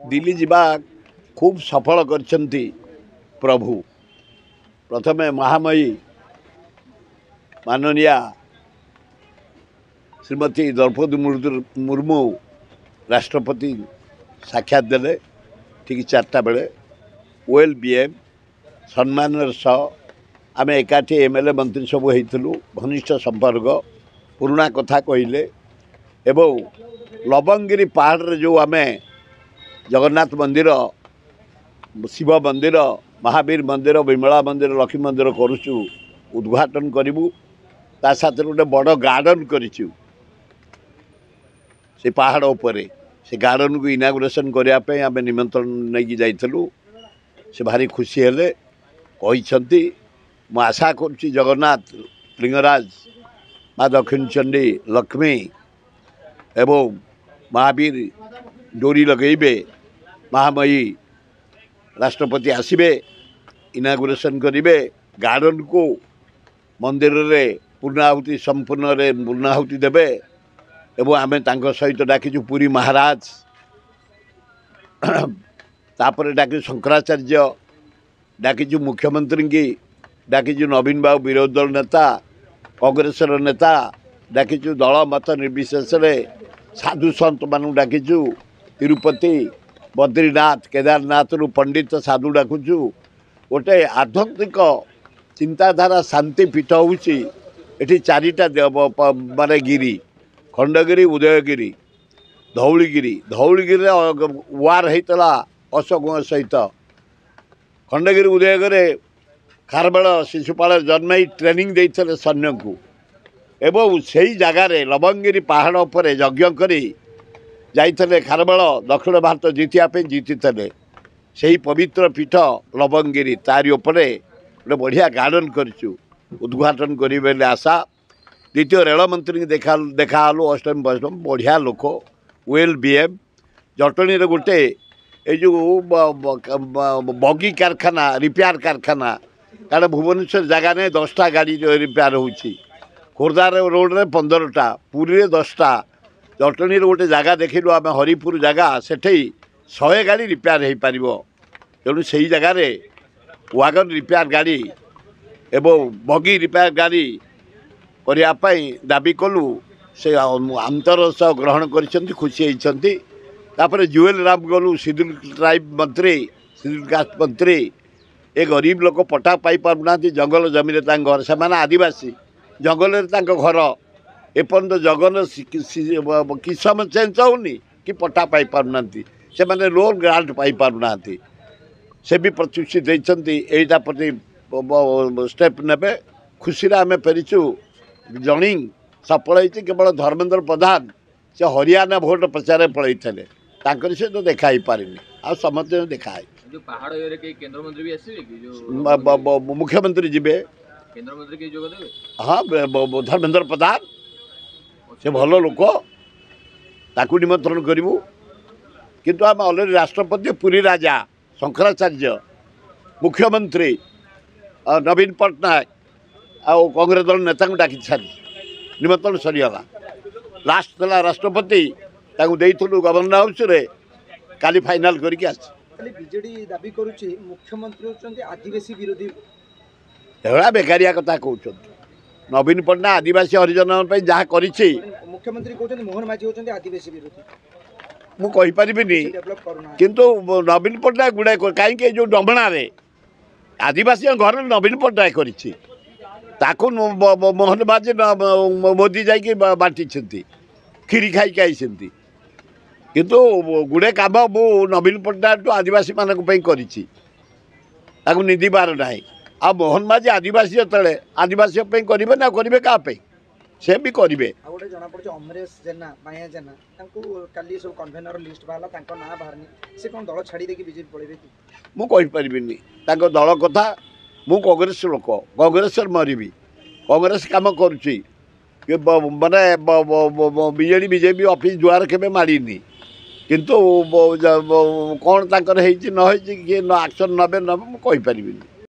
दिल्ली जीवा खूब सफल करछंती प्रभु। प्रथमे महामयी माननीय श्रीमती द्रौपदी मुर्मू राष्ट्रपति साक्षात देले ठीक 4टा बेले ओएल बीएम सम्मान सह आम एकाठी एमएलए मंत्री सब होइथिलु घनिष्ठ संपर्क पुराना कथा कहले एवं लवंगिरी पहाड़ रे जो आम जगन्नाथ मंदिर शिव मंदिर महावीर मंदिर विमला मंदिर लक्ष्मी मंदिर करुचु उद्घाटन करूँ ता साथ गोटे बड़ गार्डन करूँ से पहाड़ उपरे से गार्डन को इनागुरेसन करने आम निमंत्रण नहीं जाइलु से भारी खुशी हेले कहते मु आशा करुच्ची जगन्नाथ लिंगराज माँ दक्षिण चंडी लक्ष्मी एवं महावीर डोरी लगेबे महामयी राष्ट्रपति आसबे इनागुरेसन करेंगे गार्डन को मंदिर रे पूर्णाहुति संपूर्ण रे पूर्णाहुति देवे एवं आम सहित डाकिचु पुरी महाराज तापर डाकिचु शंकराचार्य डाकिचु मुख्यमंत्री की डाकिचु नवीन बाबू विरोधी दल नेता कांग्रेस नेता डाकिचु दल मत निर्विशेष साधु संत मान डाकिचु तिरुपति बद्रीनाथ केदारनाथ रु पंडित साधु डाकुचु गोटे आध्यात्मिक चिंताधारा शांति पीठ होची एठी 4टा माने गिरी खंडगिरी उदयगिरी धौलीगिरी धौलीगिरी वार होता अशोक सहित खंडगिरी उदयगिरी खारबेल शिशुपाल जन्म ट्रेनिंग देते सैन्य को एवं से ही जगार लवंगिरी पहाड़ पर यज्ञ करी जाइए खारबेल दक्षिण भारत जीतियापी जीति से ही पवित्र पीठ लवंगिरी तारी उपरे गोटे बढ़िया गार्डन करूँ उद्घाटन करेंगे आशा द्वितीय रेल मंत्री देखालु अष्टमी वैष्णव बढ़िया लोक ओएल बीएम जटणी गोटे जो बगी कारखाना रिपेयर कारखाना कारण भुवनेश्वर जगह ने 10टा गाड़ी रिपेयर होची खोर्धार रोड रे 15टा पुरी रे 10टा जटणी गोटे जगह देखिलु आम हरिपुर जगह से 100 गाड़ी रिपेयर हो पार तेणु से जगार वागन रिपेयर गाड़ी एवं बगी रिपेयर गाड़ी करने दाबी कलु से आंतर सह ग्रहण कर खुशी होती जुएल राम गलु सिडुल ट्राइब मंत्री सिडुल कास्ट मंत्री ए गरीब लोक पट्टा पाई पारना जंगल जमीन घर से आदिवासी जंगल घर एपर्त जगन किसम चेंज होनी कि पट्टा पाई पारना से मैंने लोन ग्रांट पाई पारना से भी प्रतिष्ठित होती एटा प्रति स्टेप ने खुशी आम फेरीचु जनी सफल होती केवल धर्मेंद्र प्रधान से हरियाणा भोट प्रचार पलि सहित देखा ही पारे आ समस्त देखा है जो पहाड़ एरिया केंद्र मंत्री भी आसे कि जो मुख्यमंत्री जीवे केंद्र मंत्री के जोग देबे हाँ धर्मेंद्र प्रधान से भल लोक ताकू निमंत्रण करूँ किंतु आम अलरेडी राष्ट्रपति पुरी राजा शंकराचार्य मुख्यमंत्री नवीन पट्टनायक आउ कांग्रेस दल नेता डाकी सारी निमंत्रण सरीगला लास्ट था राष्ट्रपति देइथुलु गवर्नर हाउस रे काली फाइनल करके आस बीजेडी दाबी करुच्ची मुख्यमंत्री होचंती आदिवासी विरोधी एवढा बेकारिया कथा कहते नवीन पट्टनायक आदिवासी हरिजन जहाँ करिछि मुख्यमंत्री कहते मोहन माझी होचंती आदिवासी विरोधी मु कहि परिबिनी किंतु नवीन पट्टनायक गुड़ाए कहीं जो डमणा रे आदिवासी घर नवीन पट्टनायक करिछि ताकू मोहन माझी मोदी जाइए बांटी खीरी खाई आई किंतु गुड़े कम मु नवीन पट्टनायक आदिवासी मानी कर निधि बार ना आ मोहन माझी आदिवासी जो आदिवासी करेंगे ना करेंगे क्या से भी करेंगे गोटे जना पड़े अमरेश जेना माया जेना काली सब कन्वेनर लिस्ट बाहर ना बाहर से कौन दल छाड़ी देखिए बीजेपी पड़े मु कहीपरिनी दल कथा मु कांग्रेस लोक कांग्रेस मरबी कांग्रेस कम करुच्ची माने बीजेडी बीजेपी ऑफिस जुआर के मारिनी किंतु कौन तांकर न किए एक्शन नबे नबे मु कहीपरिनी।